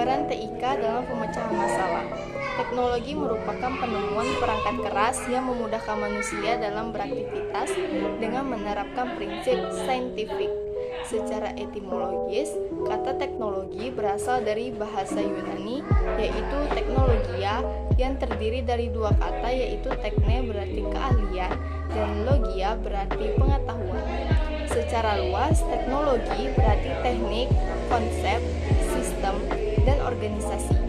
Peran TIK dalam pemecahan masalah. Teknologi merupakan penemuan perangkat keras yang memudahkan manusia dalam beraktivitas dengan menerapkan prinsip saintifik. Secara etimologis, kata teknologi berasal dari bahasa Yunani, yaitu teknologia, yang terdiri dari dua kata, yaitu tekne berarti keahlian dan logia berarti pengetahuan. Secara luas, teknologi berarti teknik, konsep, sistem, dan organisasi.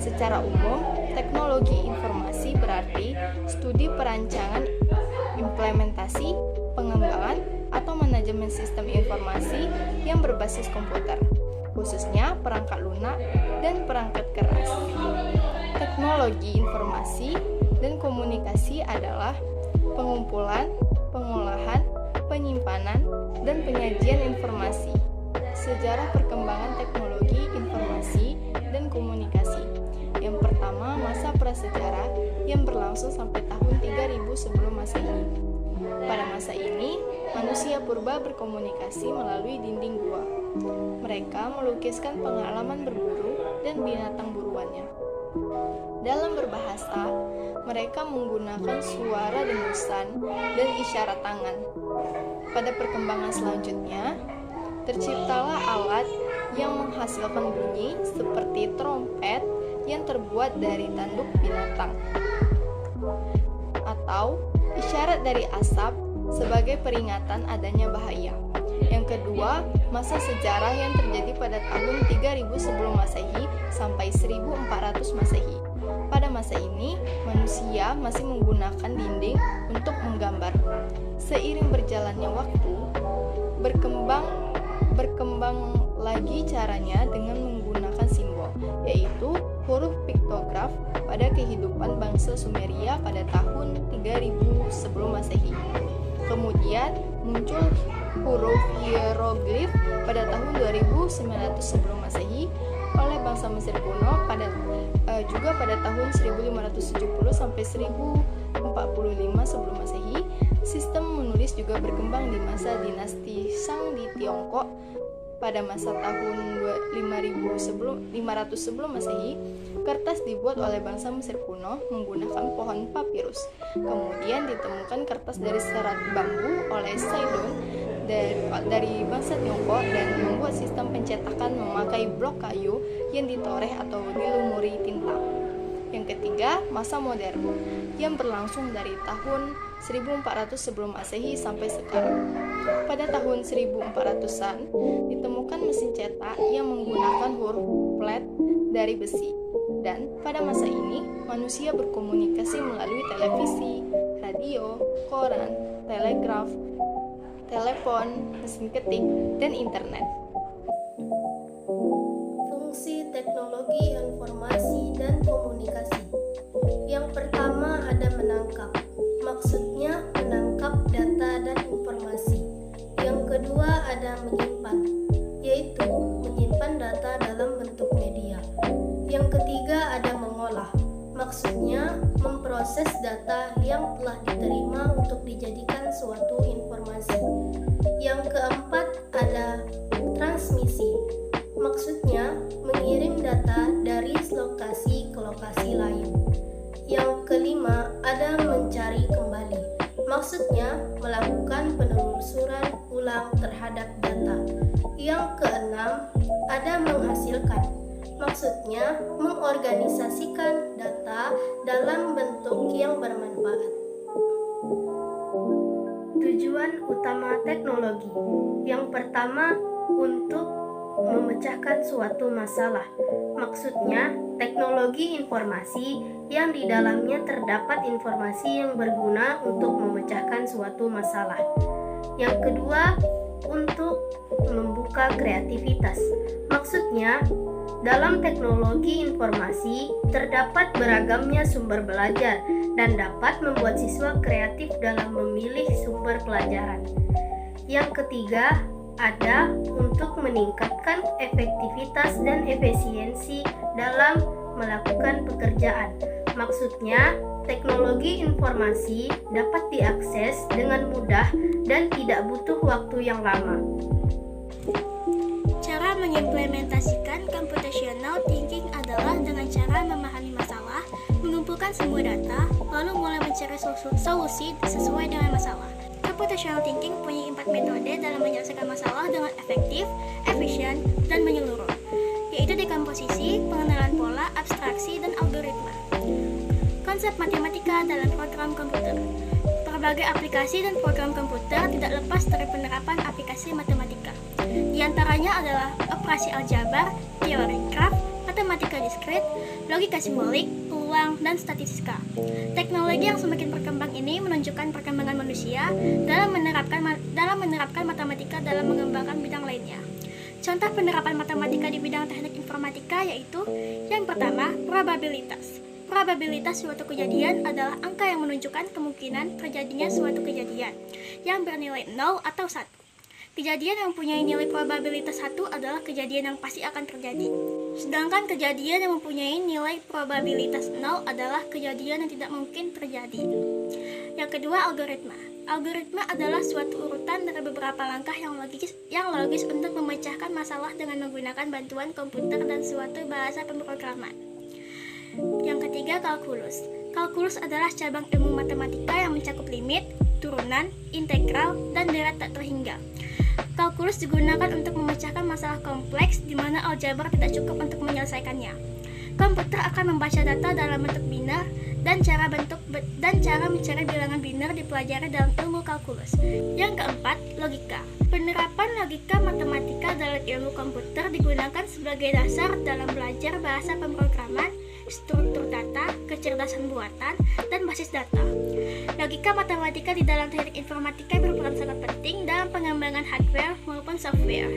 Secara umum, teknologi informasi berarti studi perancangan, implementasi, pengembangan, atau manajemen sistem informasi yang berbasis komputer, khususnya perangkat lunak dan perangkat keras. Teknologi informasi dan komunikasi adalah pengumpulan, pengolahan, penyimpanan, dan penyajian informasi. Sejarah perkembangan teknologi informasi dan komunikasi. Yang pertama, masa prasejarah yang berlangsung sampai tahun 3000 sebelum Masehi. Pada masa ini, manusia purba berkomunikasi melalui dinding gua. Mereka melukiskan pengalaman berburu dan binatang buruannya. Dalam berbahasa, mereka menggunakan suara dengusan dan isyarat tangan. Pada perkembangan selanjutnya, terciptalah alat yang menghasilkan bunyi seperti trompet yang terbuat dari tanduk binatang, atau isyarat dari asap sebagai peringatan adanya bahaya. Yang kedua, masa sejarah yang terjadi pada tahun 3000 sebelum Masehi sampai 1400 Masehi. Pada masa ini, manusia masih menggunakan dinding untuk menggambar. Seiring berjalannya waktu, berkembang lagi caranya dengan menggunakan simbol, yaitu huruf piktograf pada kehidupan bangsa Sumeria pada tahun 3000 sebelum Masehi. Kemudian muncul huruf hieroglif pada tahun 2900 sebelum Masehi oleh bangsa Mesir kuno juga pada tahun 1570 sampai 1045 sebelum Masehi. Sistem menulis juga berkembang di masa dinasti Shang di Tiongkok. Pada masa tahun 500 sebelum Masehi, kertas dibuat oleh bangsa Mesir kuno menggunakan pohon papirus. Kemudian ditemukan kertas dari serat bambu oleh Sidon dari bangsa Tiongkok dan membuat sistem pencetakan memakai blok kayu yang ditoreh atau dilumuri tinta. Yang ketiga, masa modern yang berlangsung dari tahun 1400 sebelum Masehi sampai sekarang. Pada tahun 1400-an ditemukan mesin cetak yang menggunakan huruf plat dari besi. Dan pada masa ini manusia berkomunikasi melalui televisi, radio, koran, telegraf, telepon, mesin ketik, dan internet. Fungsi teknologi informasi dan komunikasi. Yang pertama ada menangkap. Maksudnya menangkap data dan informasi. Yang kedua ada menyimpan, yaitu menyimpan data dalam bentuk media. Yang ketiga ada mengolah. Maksudnya memproses data yang telah diterima untuk dijadikan suatu informasi. Yang keempat ada transmisi. Maksudnya mengirim data dari lokasi ke lokasi lain. Yang kelima ada mencari kembali. Maksudnya melakukan penelusuran ulang terhadap data. Yang keenam ada menghasilkan. Maksudnya mengorganisasikan data dalam bentuk yang bermanfaat. Tujuan utama teknologi. Yang pertama, untuk memecahkan suatu masalah. Maksudnya, teknologi informasi yang di dalamnya terdapat informasi yang berguna untuk memecahkan suatu masalah. Yang kedua, untuk membuka kreativitas. Maksudnya, dalam teknologi informasi terdapat beragamnya sumber belajar dan dapat membuat siswa kreatif dalam memilih sumber pelajaran. Yang ketiga, ada untuk meningkatkan efektivitas dan efisiensi dalam melakukan pekerjaan. Maksudnya, teknologi informasi dapat diakses dengan mudah dan tidak butuh waktu yang lama. Cara Mengimplementasikan computational thinking adalah dengan cara memahami masalah, mengumpulkan semua data, lalu mulai mencari solusi sesuai dengan masalah. Computational thinking punya 4 metode dalam menyelesaikan masalah dengan efektif, efisien, dan menyeluruh, yaitu dekomposisi, pengenalan pola, abstraksi, dan algoritma. Konsep matematika dalam program komputer. Berbagai aplikasi dan program komputer tidak lepas dari penerapan aplikasi matematika. Di antaranya adalah operasi aljabar, teori graf, matematika diskrit, logika simbolik, peluang, dan statistika. Teknologi yang semakin berkembang ini menunjukkan perkembangan manusia dalam menerapkan matematika dalam mengembangkan bidang lainnya. Contoh penerapan matematika di bidang teknik informatika yaitu yang pertama, probabilitas. Probabilitas suatu kejadian adalah angka yang menunjukkan kemungkinan terjadinya suatu kejadian yang bernilai 0 atau 1. Kejadian yang mempunyai nilai probabilitas 1 adalah kejadian yang pasti akan terjadi. Sedangkan kejadian yang mempunyai nilai probabilitas 0 adalah kejadian yang tidak mungkin terjadi. Yang kedua, algoritma. Algoritma adalah suatu urutan dari beberapa langkah yang logis untuk memecahkan masalah dengan menggunakan bantuan komputer dan suatu bahasa pemrograman. Yang ketiga, kalkulus. Kalkulus adalah cabang ilmu matematika yang mencakup limit, turunan, integral, dan deret tak terhingga. Kalkulus digunakan untuk memecahkan masalah kompleks di mana aljabar tidak cukup untuk menyelesaikannya. Komputer akan membaca data dalam bentuk biner dan cara mencari bilangan biner dipelajari dalam ilmu kalkulus. Yang keempat, logika. Penerapan logika matematika dalam ilmu komputer digunakan sebagai dasar dalam belajar bahasa pemrograman, struktur data, kecerdasan buatan, dan basis data. Logika matematika di dalam teknik informatika berperan sangat penting dalam pengembangan hardware maupun software.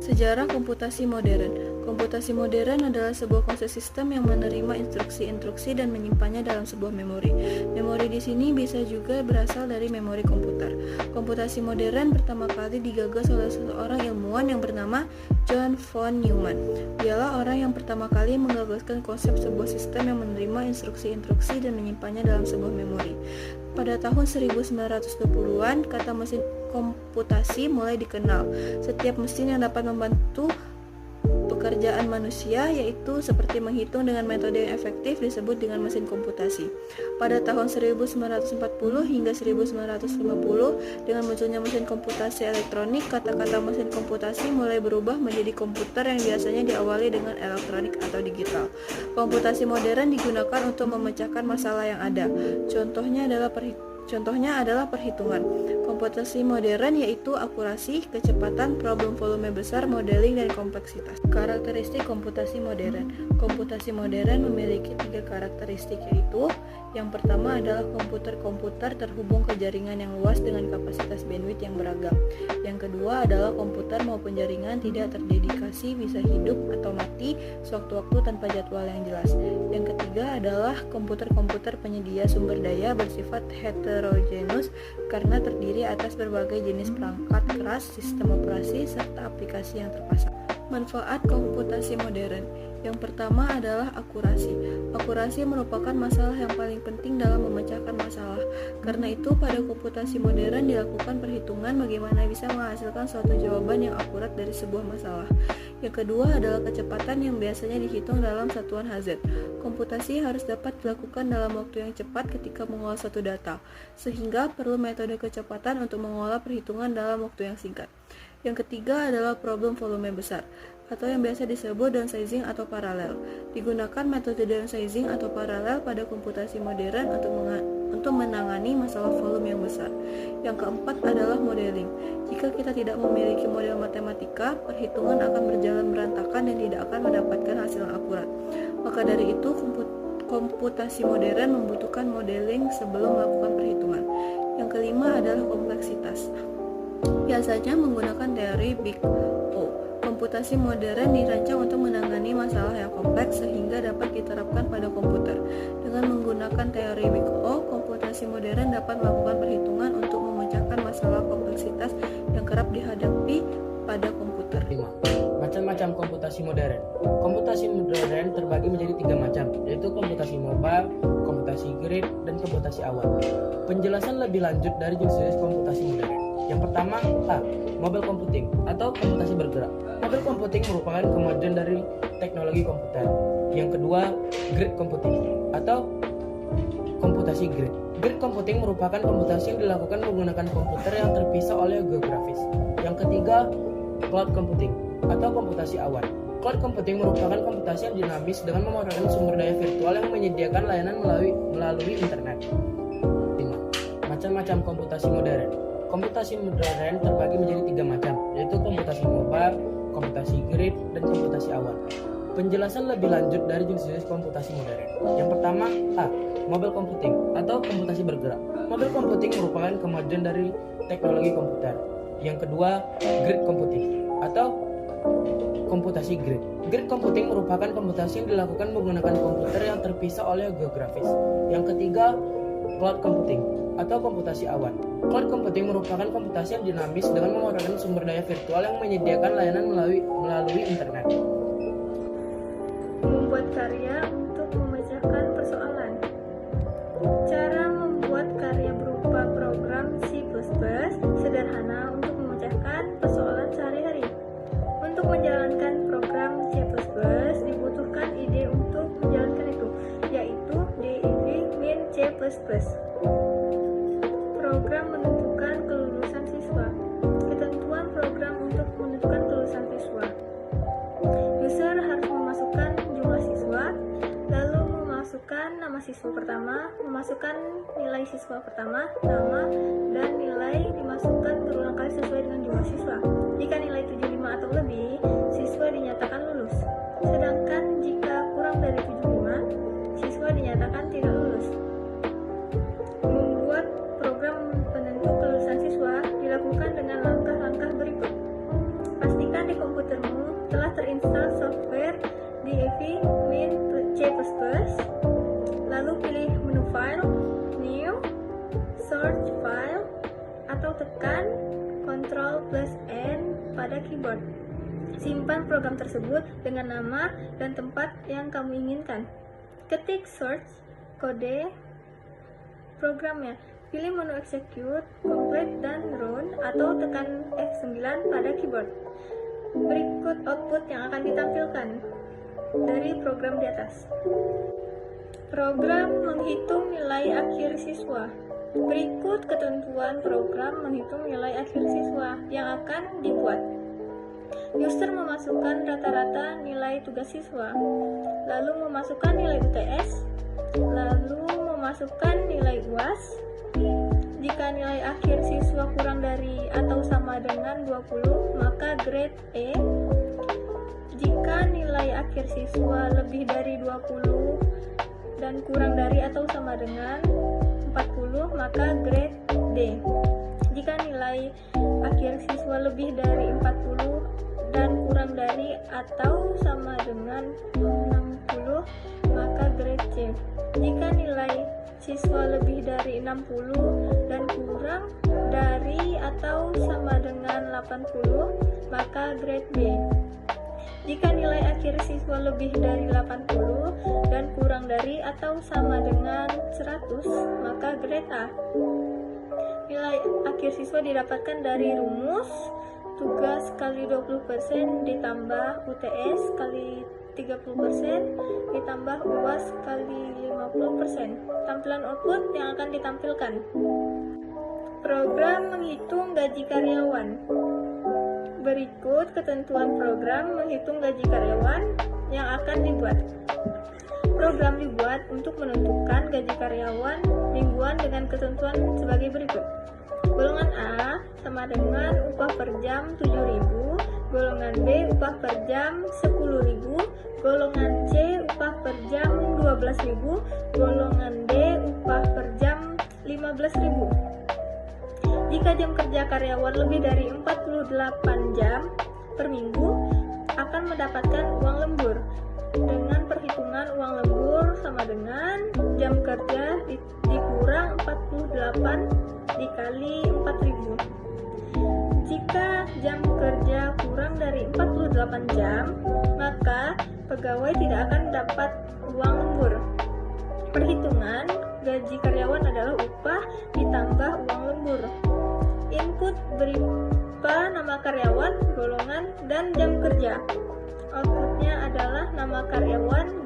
Sejarah komputasi modern. Komputasi modern adalah sebuah konsep sistem yang menerima instruksi-instruksi dan menyimpannya dalam sebuah memori. Memori di sini bisa juga berasal dari memori komputer. Komputasi modern pertama kali digagas oleh seorang ilmuwan yang bernama John von Neumann. Dialah orang yang pertama kali menggagaskan konsep sebuah sistem yang menerima instruksi-instruksi dan menyimpannya dalam sebuah memori. Pada tahun 1920-an, kata mesin komputasi mulai dikenal. Setiap mesin yang dapat membantu pekerjaan manusia, yaitu seperti menghitung dengan metode yang efektif, disebut dengan mesin komputasi. Pada tahun 1940 hingga 1950, dengan munculnya mesin komputasi elektronik, kata-kata mesin komputasi mulai berubah menjadi komputer yang biasanya diawali dengan elektronik atau digital. Komputasi modern digunakan untuk memecahkan masalah yang ada. Contohnya adalah perhitungan. Komputasi modern yaitu akurasi, kecepatan, problem volume besar, modeling, dan kompleksitas. Karakteristik komputasi modern. Komputasi modern memiliki 3 karakteristik, yaitu yang pertama adalah komputer-komputer terhubung ke jaringan yang luas dengan kapasitas bandwidth yang beragam. Yang kedua adalah komputer maupun jaringan tidak terdedikasi, bisa hidup atau mati sewaktu-waktu tanpa jadwal yang jelas. Yang ketiga adalah komputer-komputer penyedia sumber daya bersifat heterogeneous karena terdiri atas berbagai jenis perangkat keras, sistem operasi, serta aplikasi yang terpasang. Manfaat komputasi modern. Yang pertama adalah akurasi. Akurasi merupakan masalah yang paling penting dalam memecahkan masalah. Karena itu, pada komputasi modern dilakukan perhitungan bagaimana bisa menghasilkan suatu jawaban yang akurat dari sebuah masalah. Yang kedua adalah kecepatan yang biasanya dihitung dalam satuan Hz. Komputasi harus dapat dilakukan dalam waktu yang cepat ketika mengolah suatu data, sehingga perlu metode kecepatan untuk mengolah perhitungan dalam waktu yang singkat. Yang ketiga adalah problem volume besar, atau yang biasa disebut downsizing atau paralel. Digunakan metode downsizing atau paralel pada komputasi modern untuk menangani masalah volume yang besar. Yang keempat adalah modeling. Jika kita tidak memiliki model matematika, perhitungan akan berjalan berantakan dan tidak akan mendapatkan hasil yang akurat. Maka dari itu, komputasi modern membutuhkan modeling sebelum melakukan perhitungan. Yang kelima adalah kompleksitas. Biasanya menggunakan teori Big O. Komputasi modern dirancang untuk menangani masalah yang kompleks sehingga dapat diterapkan pada komputer. Dengan menggunakan teori Big O, komputasi modern dapat melakukan perhitungan untuk memecahkan masalah kompleksitas yang kerap dihadapi pada komputer. 5. Macam-macam komputasi modern. Komputasi modern terbagi menjadi 3 macam, yaitu komputasi mobile, komputasi grid, dan komputasi awal. Penjelasan lebih lanjut dari jenis komputasi modern. Yang pertama, A. Mobile computing atau komputasi bergerak. Mobile computing merupakan kemajuan dari teknologi komputer. Yang kedua, grid computing atau komputasi grid. Grid computing merupakan komputasi yang dilakukan menggunakan komputer yang terpisah oleh geografis. Yang ketiga, cloud computing atau komputasi awan. Cloud computing merupakan komputasi yang dinamis dengan memanfaatkan sumber daya virtual yang menyediakan layanan melalui internet. 5. Macam-macam komputasi modern. Komputasi modern terbagi menjadi 3 macam, yaitu komputasi mobile, komputasi grid, dan komputasi awan. Penjelasan lebih lanjut dari jenis-jenis komputasi modern. Yang pertama, A. Mobile computing atau komputasi bergerak. Mobile computing merupakan kemajuan dari teknologi komputer. Yang kedua, grid computing atau komputasi grid. Grid computing merupakan komputasi yang dilakukan menggunakan komputer yang terpisah oleh geografis. Yang ketiga, cloud computing atau komputasi awan. Cloud computing merupakan komputasi yang dinamis dengan memanfaatkan sumber daya virtual yang menyediakan layanan melalui internet. Membuat karya untuk memecahkan persoalan. Cara membuat karya berupa program C++ sederhana untuk memecahkan persoalan sehari-hari. Untuk menjalankan program C++, dibutuhkan ide untuk menjalankan itu, yaitu dev-min C++. Program menentukan kelulusan siswa. Ketentuan program untuk menentukan kelulusan siswa. User harus memasukkan jumlah siswa, lalu memasukkan nama siswa pertama, memasukkan nilai siswa pertama, nama, dan nilai dimasukkan berulang kali sesuai dengan jumlah siswa. Jika nilai 75 atau lebih, siswa dinyatakan lulus. Sedangkan jika kurang dari 75, siswa dinyatakan tidak lulus. Membuat program penentu kelulusan siswa dilakukan dengan langkah-langkah berikut. Pastikan di komputermu telah terinstall software dev-min C++, lalu pilih menu File, New, Search File, atau tekan Ctrl+N pada keyboard. Simpan program tersebut dengan nama dan tempat yang kamu inginkan. Ketik search kode programnya. Pilih menu Execute, Complete, dan Run, atau tekan F9 pada keyboard. Berikut output yang akan ditampilkan dari program di atas. Program menghitung nilai akhir siswa. Berikut ketentuan program menghitung nilai akhir siswa yang akan dibuat. User memasukkan rata-rata nilai tugas siswa, lalu memasukkan nilai UTS, lalu memasukkan nilai UAS. Jika nilai akhir siswa kurang dari atau sama dengan 20, maka grade E. Jika nilai akhir siswa lebih dari 20 dan kurang dari atau sama dengan 40, maka grade D. Jika nilai akhir siswa lebih dari 40 dan kurang dari atau sama dengan 60, maka grade C. Jika nilai siswa lebih dari 60 dan kurang dari atau sama dengan 80, maka grade B. Jika nilai akhir siswa lebih dari 80 dan kurang dari atau sama dengan 100, maka grade A. Nilai akhir siswa didapatkan dari rumus tugas kali 20% ditambah UTS kali 30% ditambah UAS kali 50%. Tampilan output yang akan ditampilkan. Program menghitung gaji karyawan. Berikut ketentuan program menghitung gaji karyawan yang akan dibuat. Program dibuat untuk menentukan gaji karyawan mingguan dengan ketentuan sebagai berikut. Golongan A sama dengan upah per jam 7.000, golongan B upah per jam 10.000, golongan C upah per jam 12.000, golongan D upah per jam 15.000. Jika jam kerja karyawan lebih dari 48 jam per minggu, akan mendapatkan uang lembur. Dengan perhitungan uang lembur sama dengan jam kerja dikurang 48 dikali 4.000. Jika jam kerja kurang dari 48 jam, maka pegawai tidak akan dapat uang lembur. Perhitungan gaji karyawan adalah upah ditambah uang lembur. Input input berupa nama karyawan, golongan, dan jam kerja. Outputnya adalah nama karyawan